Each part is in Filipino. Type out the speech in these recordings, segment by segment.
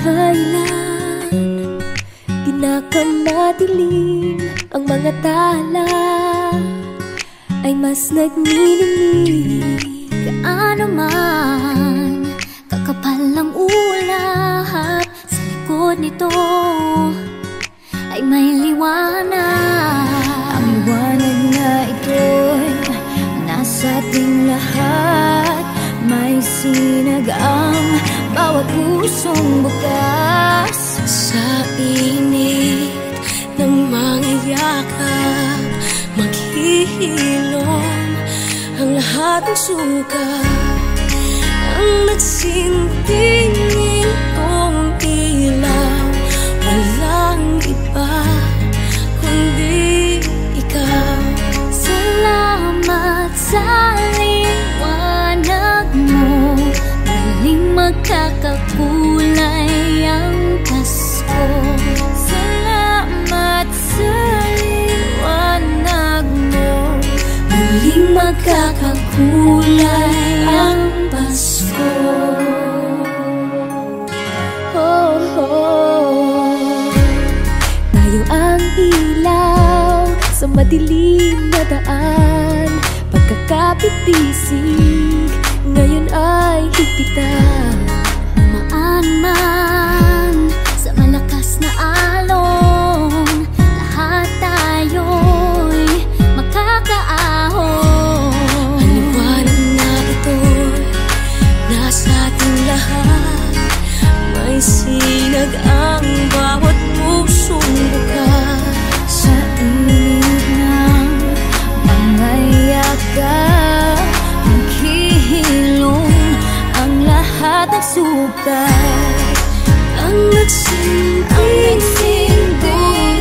kailan pinakamadilim ang mga tala ay mas nagniningning. Gaano man kakapal ang ulap, sa likod nito ay may liwanag. Ang liwanag na ito'y nasa ating lahat, may sinag ang bawat pusong bukas. Sa init ng mga yakap, maghihilom ang lahat ng sukat. Ang nagsintingin kong ilaw, walang iba kundi ikaw. Salamat sa liwanag mo, muling magkakakulay ang Pasko. Salamat sa liwanag mo, muling magkakakulay ang Pasko. Oh, oh. Tayo ang ilaw sa madilim na daan, pagkakapitisig ngayon ay higpitan. Umaan man sa malakas na alon, lahat tayo'y makakaahon. Ang liwanag na ito'y nasa ating lahat, may sinag ang bawat pusong bukas. Sa init ng mga yakap, maghihilom ang lahat ng sukat. Ang nagsinding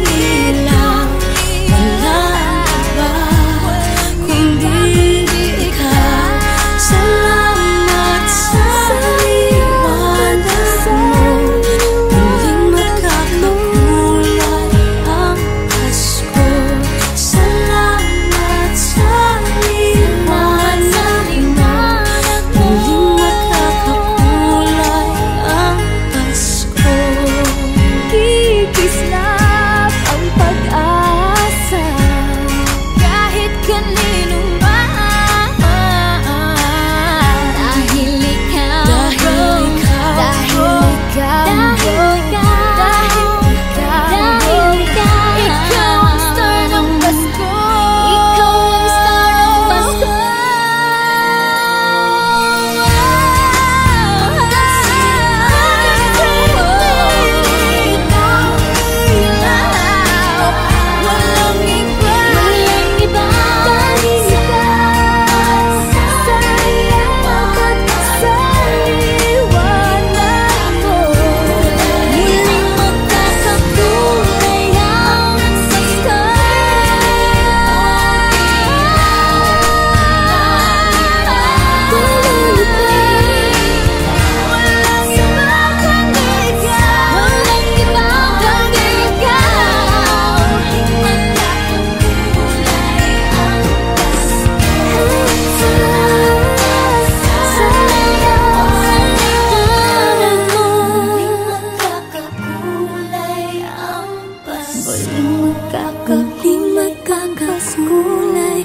ilaw, walang iba kundi ikaw. Salamat sa liwanag mo, muling magkakakulay ang Pasko. Salamat sa liwanag mo, muling magkakakulay ang Pasko. Kikislap ang pag-asa kahit kanino man, dahil ikaw, dahil ikaw, ikaw ang star ng Pasko. Ikaw ang star ng Pasko. Walang iba, walang iba dahil ikaw. Sa liwanag, sa liwanag mo, muling magkakakulay ang Pasko. Walang iba kundi ikaw. Walang iba kundi ikaw. Muling magkakakulay ang Pasko. Sa liwanag mo, muling magkakakulay ang Pasko. Muling magkakakulay, muling magkakakulay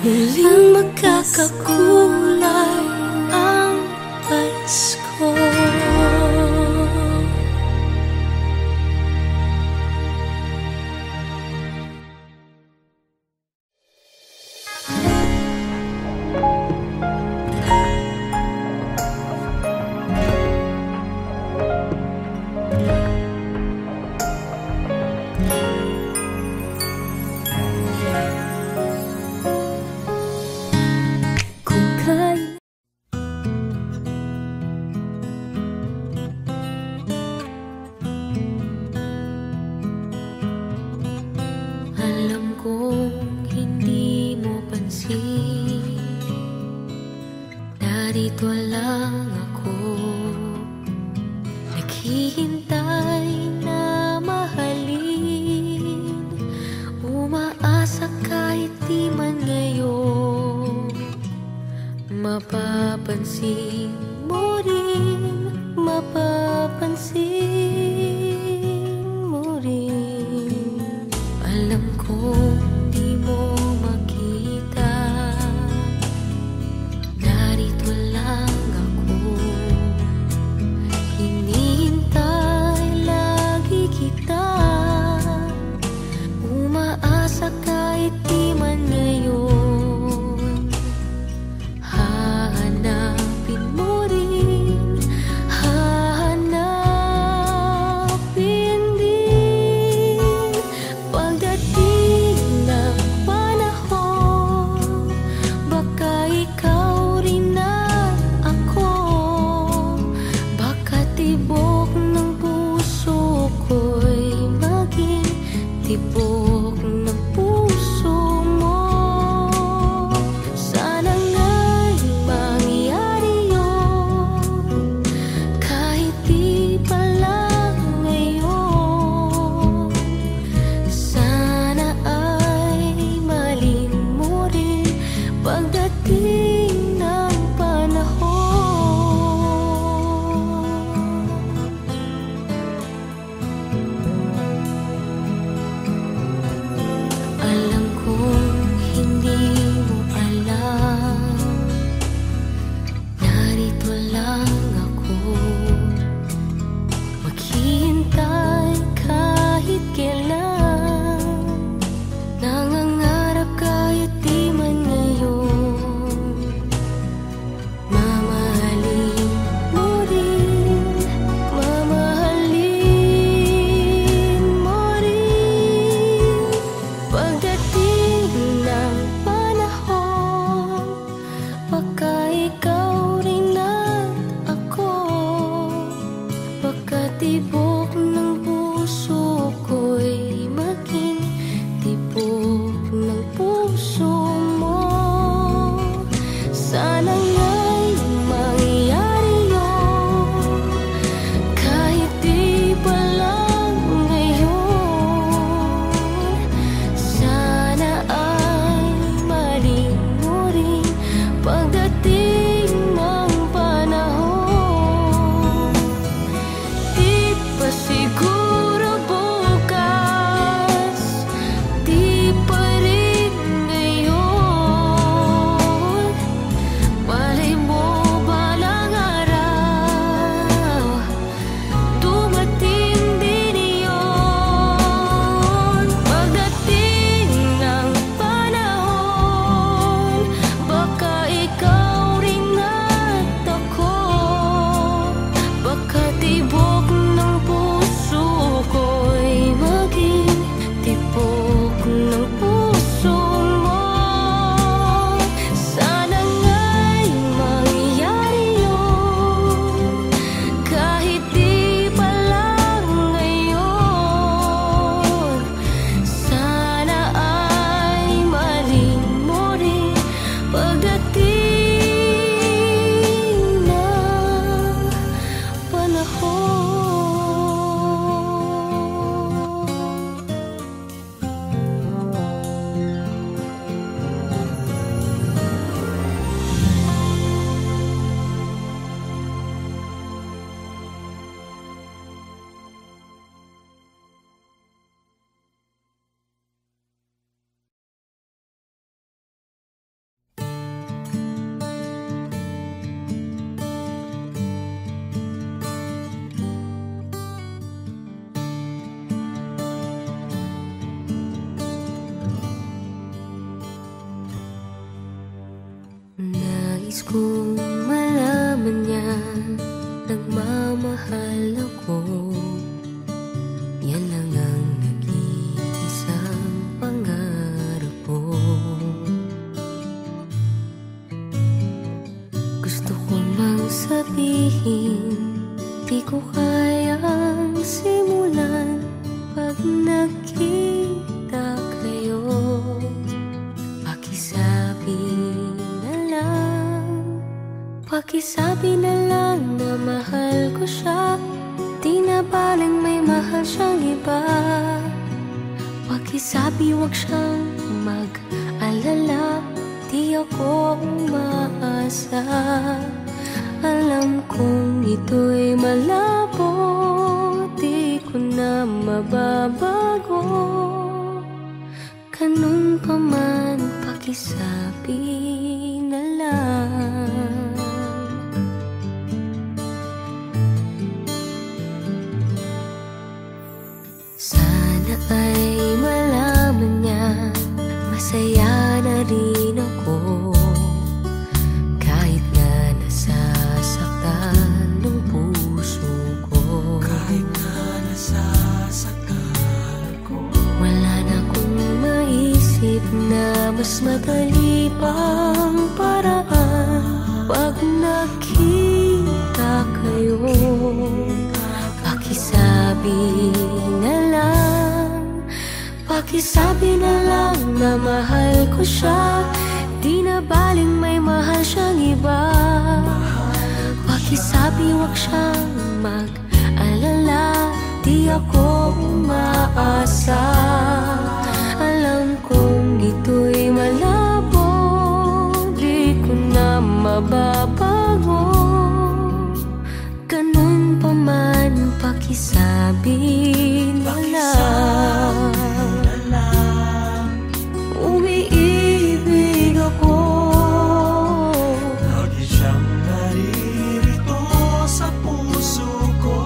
ang Pasko. Kung kailan alam kong hindi mo pansin, narito lang ako, naghihintay na mahalin, umaasa kahit di man ngayon mapapansin mo rin, mapapansin. kong malaman niya nagmamahal ako. Yan lang ang nag-iisang pangarap ko. Gusto ko mang sabihin, di ko kayang simulan pag nakita kayo. Pakisabi na lang na mahal ko siya, di na baling may mahal siyang iba. Pakisabi wag siyang mag-alala, di ako umaasa. Alam kong ito'y malabo, di ko na mababago. Ganun pa man, pakisabi na lang. Sana ay malaman niya, masaya na rin ako. Kahit na nasasaktan ng puso ko. Kahit na nasasaktan ko. Wala na akong maisip na mas madali pang paraan. Pag nakita kayo, pakisabi na lang, pakisabi na lang na mahal ko siya, di na baling may mahal siyang iba. Pakisabi wag siyang mag-alala, di ako umaasa. Alam kong ito'y malabo, di ko na mababago. Ganun pa man, pakisabi na lang. Umiibig ako, lagi siyang naririto sa puso ko.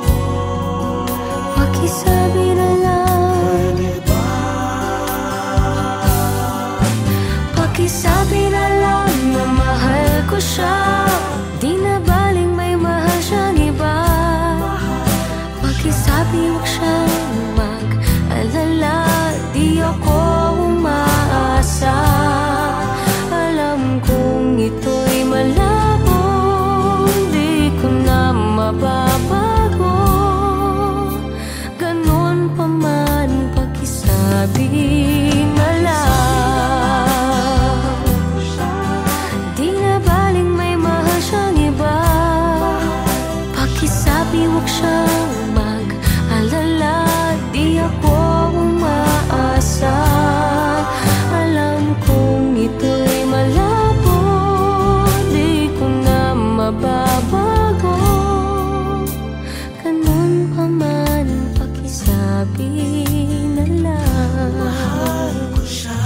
pakisabi na lang. Pwede ba? Pakisabi na lang na mahal ko siya, di na baling may mahal siyang iba. Pakisabi wag siyang mag-alala, di ako umaasa. Alam kong ito'y malabo, di ko na mababago. Ganun pa man, pakisabi na lang. Di na baling may mahal siyang iba. Pakisabi wag siyang mag-alala, di ako umaasa. Alam kong ito'y malabo, di ko na mababago. Ganun pa man, pakisabi na lang. Mahal ko siya.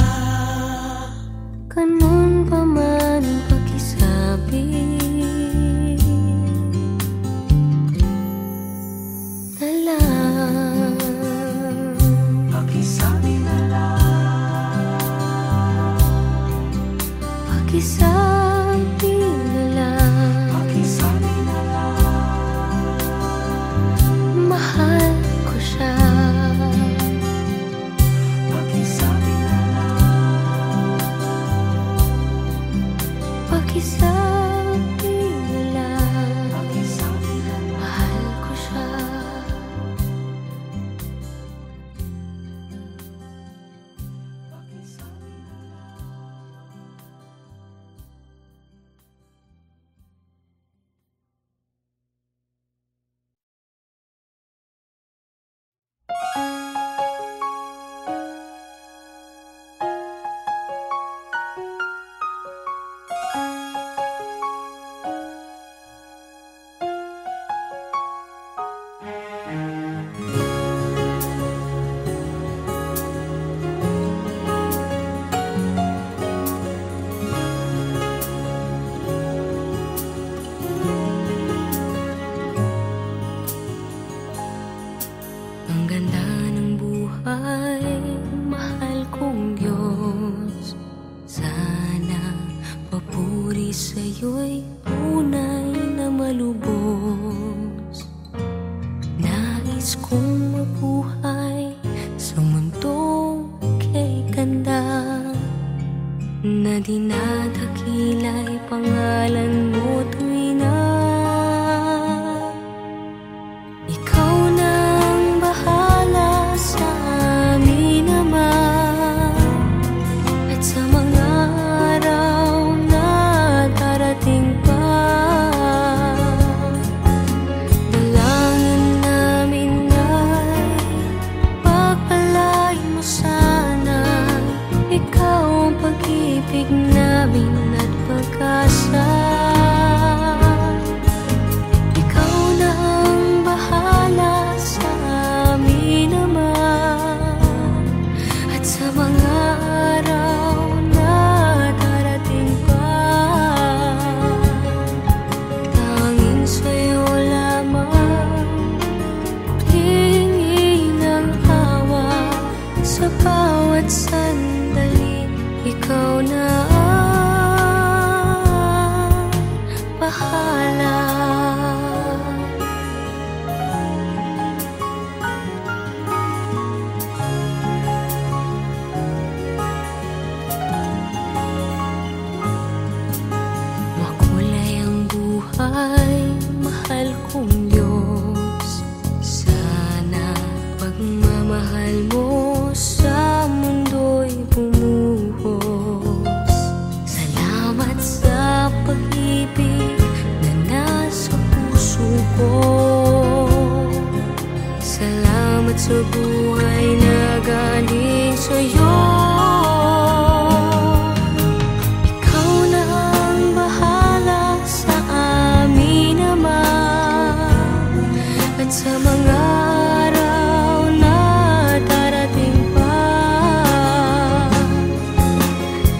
Ganun pa man, pakisabi. Diyos. Nais kong mabuhay sa mundong kay ganda, na dinadakila'y pangalan mo tuwi na. Ikaw nang bahala sa amin naman, at sa mga araw na darating pa, dalangin namin ay pagpalain mo sana. Ikaw ang pag-ibig namin at pag-asa. Ikaw na ang bahala sa amin naman, at sa mga araw na darating pa, tanging sa'yo lamang hihingi ng awa sa bawat sandali. Ikaw na ang bahala. Makulay ang buhay, mahal kong Diyos. Sana pagmamahal mo sa mundo'y bumuhos. Salamat sa pag-ibig na nasa puso ko. Salamat sa buhay na galing sa'yo. Ikaw na ang bahala sa amin naman, at sa mga araw na darating pa,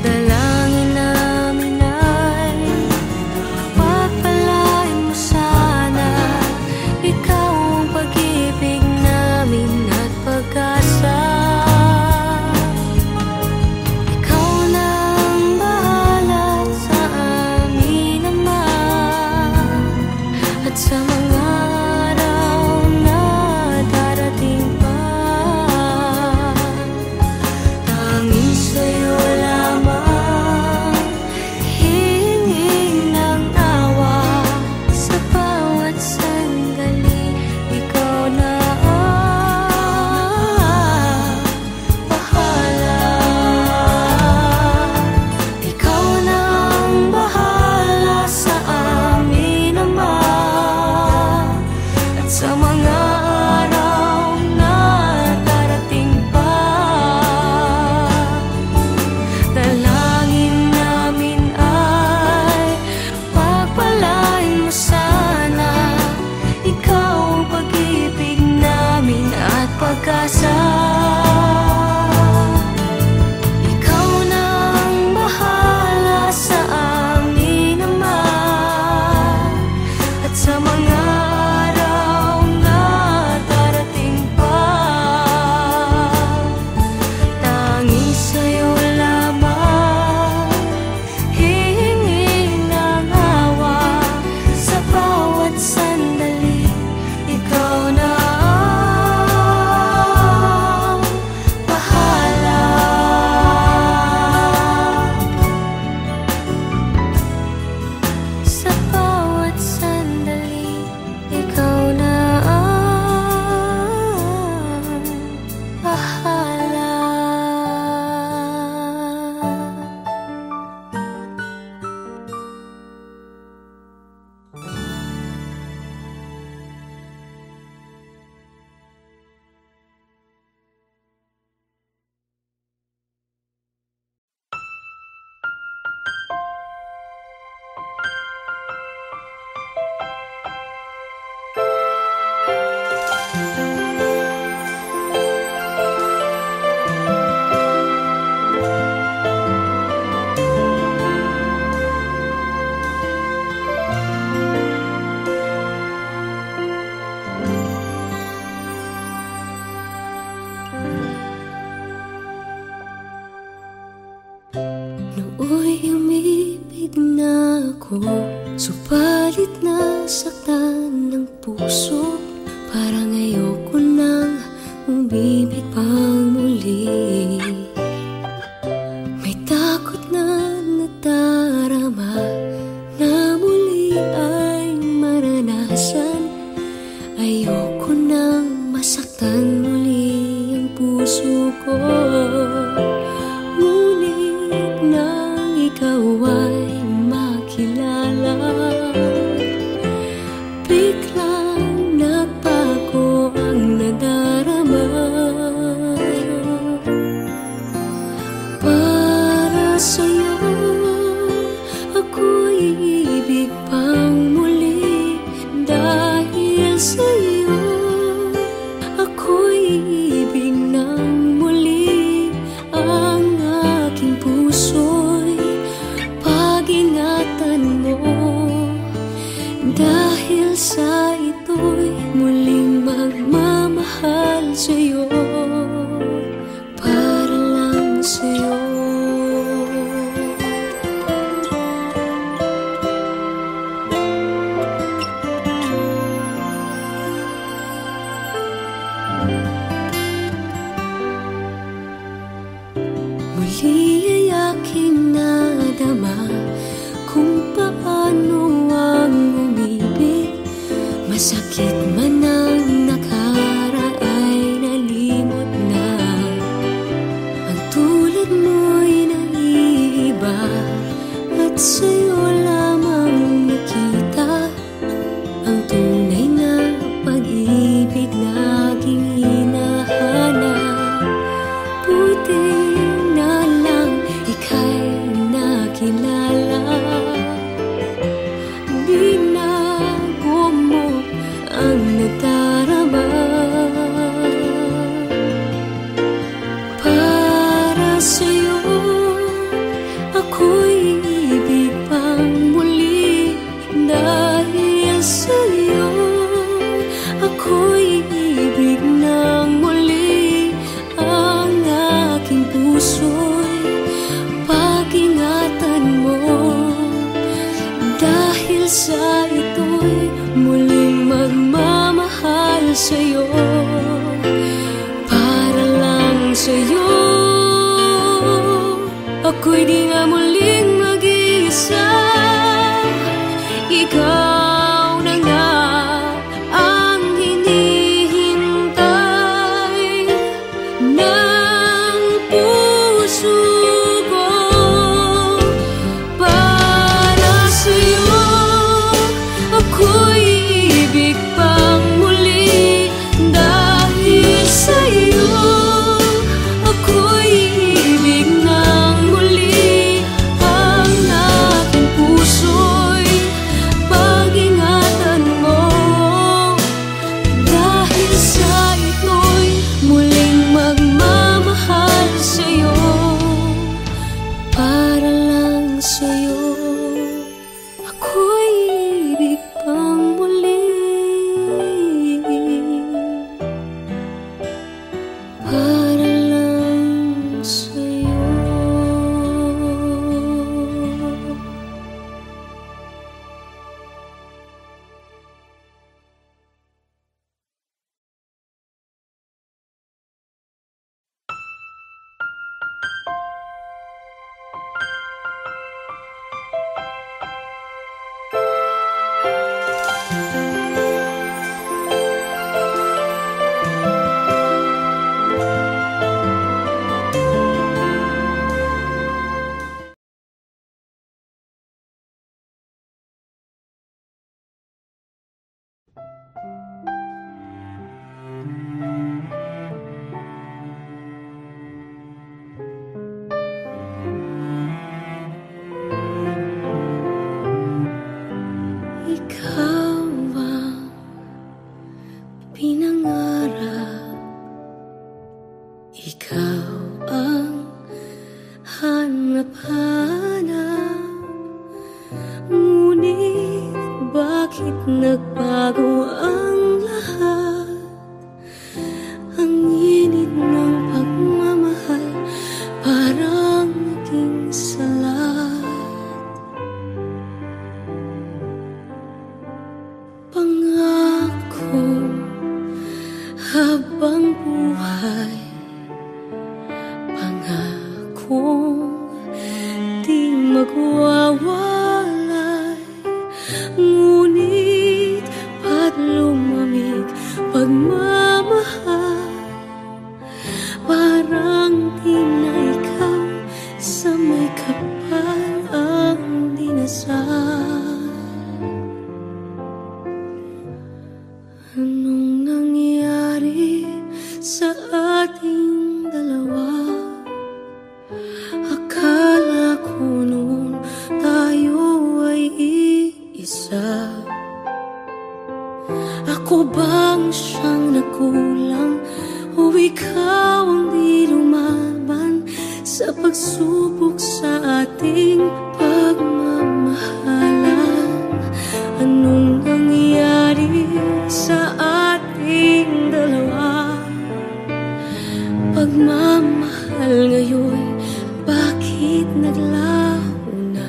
dalangin namin ay pagpalain mo sana. Ikaw ang pag-ibig namin at pag-asa. puso. Parang ayoko nang umibig pang muli. May takot na nadarama na muli ay maranasan. Ayoko nang masaktan muli ang puso ko. Ngunit nang ikaw ay makilala, biglang nagbago ang nadarama. Para sa'yo ako'y ibig pang muli. Dahil sa'yo ako'y ibig ng muli. Ang aking puso'y pag-ingatan mo. Dahil sa ito'y muling magmamahal sa'yo. Para lang sa'yo. Muli ay aking nadama kung paano ang umibig. Masakit man ang nakaraay nalimot na. Ang tulad mo'y naiiba at sa'yo lamang nakita ang tunay na pag-ibig na aking hinahanap. Buti na lang ika'y nakilala. Binago mo ang nadarama. Para sa'yo ako'y ibig pang muli. Dahil sa'yo ako'y ibig ng muli. Ang aking puso'y pag-ingatan mo. Dahil sa ito'y muling magmamahal sa'yo. Para lang sa'yo ako'y di nga muling mag-iisa. Ikaw na nga ang hinihintay ng puso ko. Para sa'yo ako'y ibig pang muli. Dahil sa'yo ako'y ibig ng muli. Ang aking puso'y pag-ingatan mo. Dahil sa ito'y muling magmamahal sa'yo. Para lang sa'yo ako'y ibig pang muli. Para lang sa'yo. Ikaw ang pinangarap. Ikaw ang hanap-hanap. Ngunit bakit nagbago ang lahat? Ang init ng pagmamahal parang naging salat. Pangako lumamig pagmamahal. Parang di na ikaw sa may kapal ang dinasal. Anong nangyari sa ating dalawa? Akala ko noon tayo ay iisa. Ako bang siyang nagkulang o ikaw ang di lumaban sa pagsubok sa ating pagmamahalan? Anong nangyari sa ating dalawa? Pagmamahal ngayon, bakit naglaho na?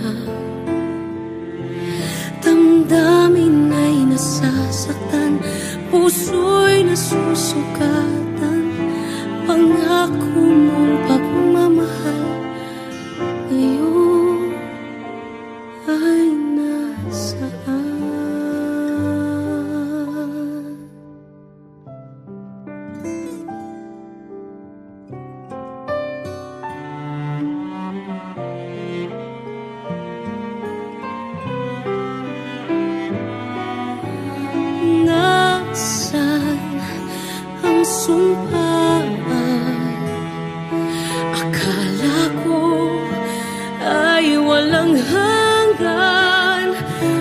Damdamin ay nasasaktan, puso'y nasusukatan. Pangako mong pagmamahal ngayon ay nasaan? Nasaan ang sumpaan? Akala ko ay walang hanggan,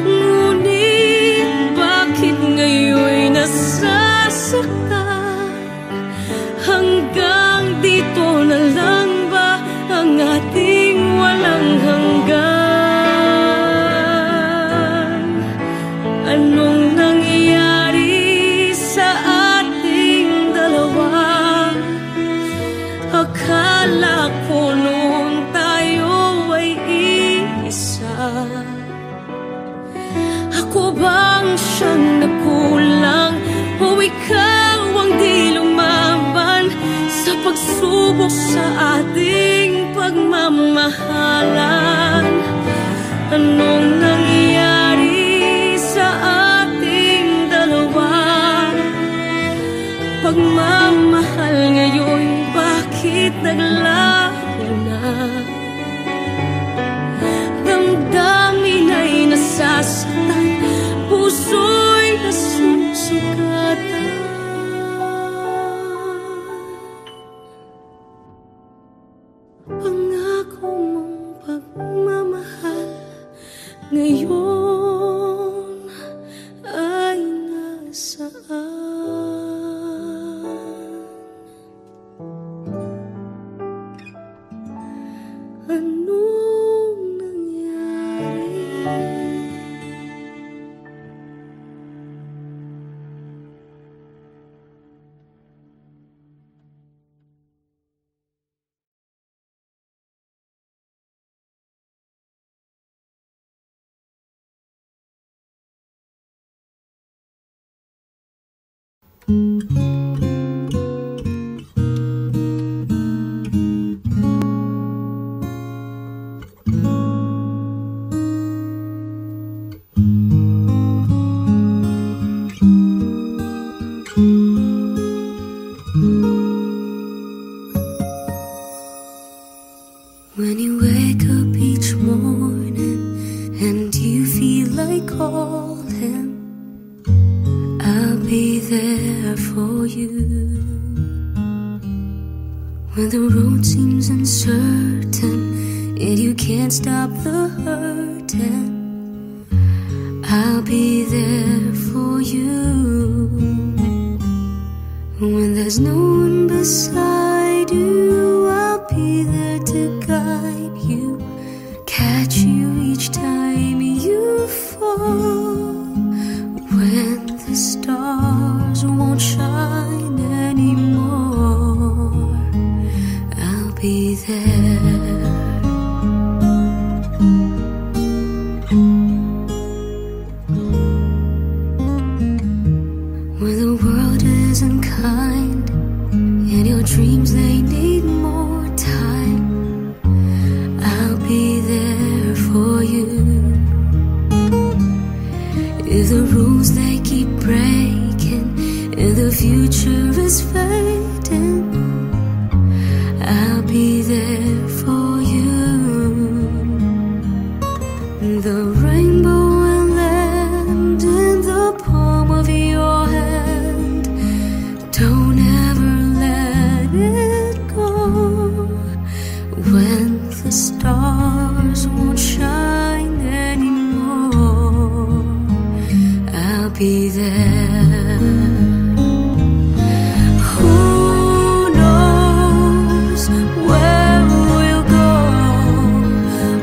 ngunit bakit ngayon'y nasasaktan? Hanggang dito na lang ba ang ating walang hanggan? Anong nangyayari sa ating dalawa? Akala ko noon tayo ay iisa. Ako bang siyang nagkulang o ikaw ang di lumaban sa pagsubok sa ating pagmamahalan? Anong nangyayari sa ating dalawa? Pagmamahal ngayon, bakit naglaho na? Damdamin ay nasasaktan, puso'y nasusukatan. Pangako mong pagmamahal ngayon ay nasaan? Anong nangyari? When you wake up each morning and you feel like calling, I'll be there for you. When the road seems uncertain and you can't stop the hurting, I'll be there for you. When there's no one beside you, I'll be there to guide you, catch you each time you fall. When the stars won't shine anymore, I'll be there. When the world isn't kind and your dreams, they need more time, I'll be there for you. If the rules they keep breaking future is fading, I'll be there for you. The rainbow will land in the palm of your hand. Don't ever let it go. When the stars won't shine anymore, I'll be there. Who knows where we'll go?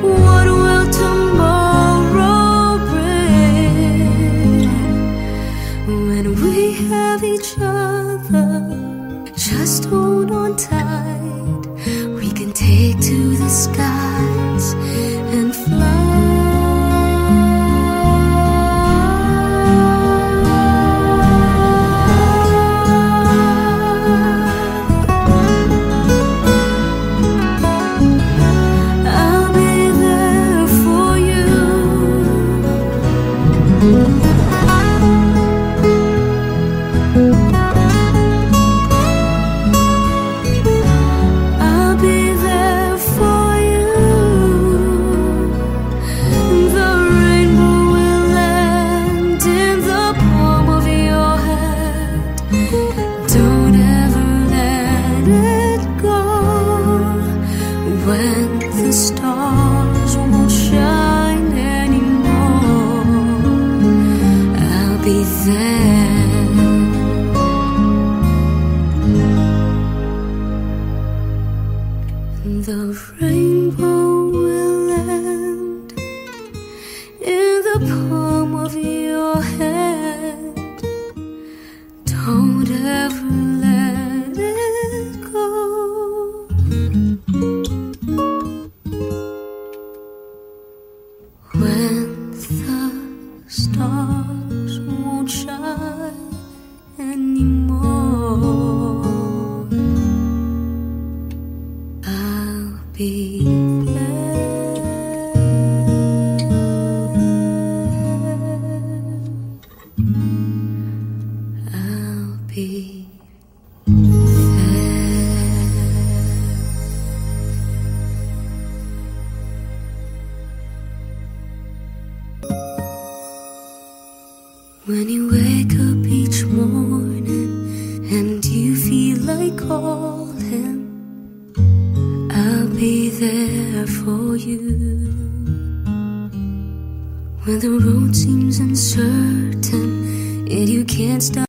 What will tomorrow bring? When we have each other, just hold on tight. We can take to the skies and fly. When the stars won't shine anymore, I'll be there. The rainbow will land in the palm of your hand. Don't ever let it go. When the stars won't shine anymore, I'll be there. I'll be when you wake up each morning and you feel like calling, I'll be there for you. When the road seems uncertain and you can't stop.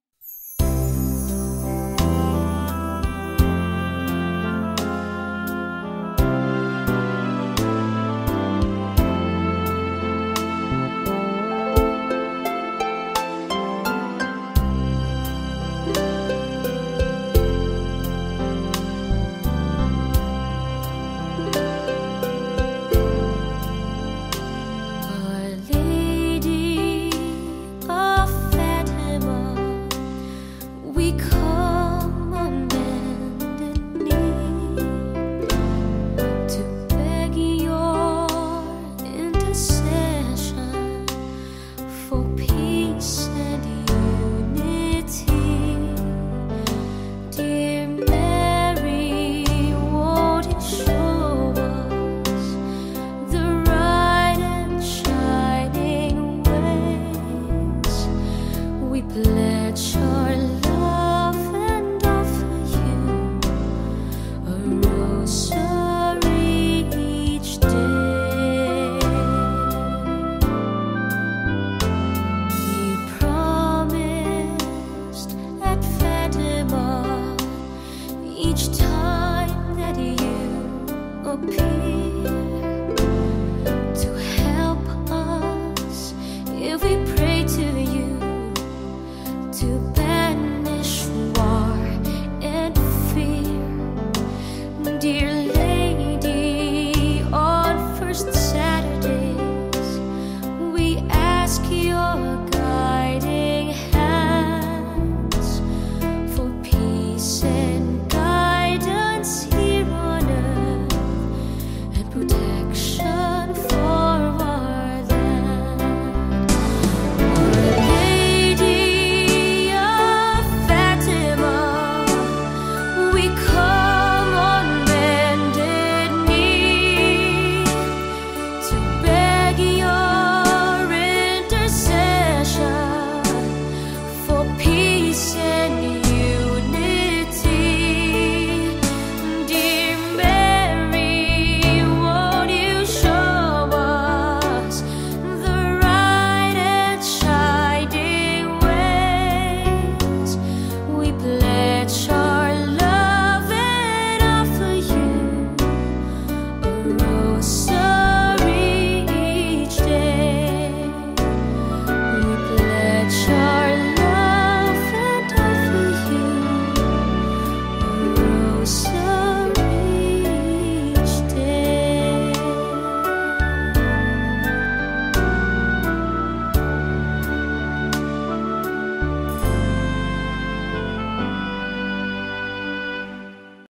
Each time that you appear to help us, if we pray to you to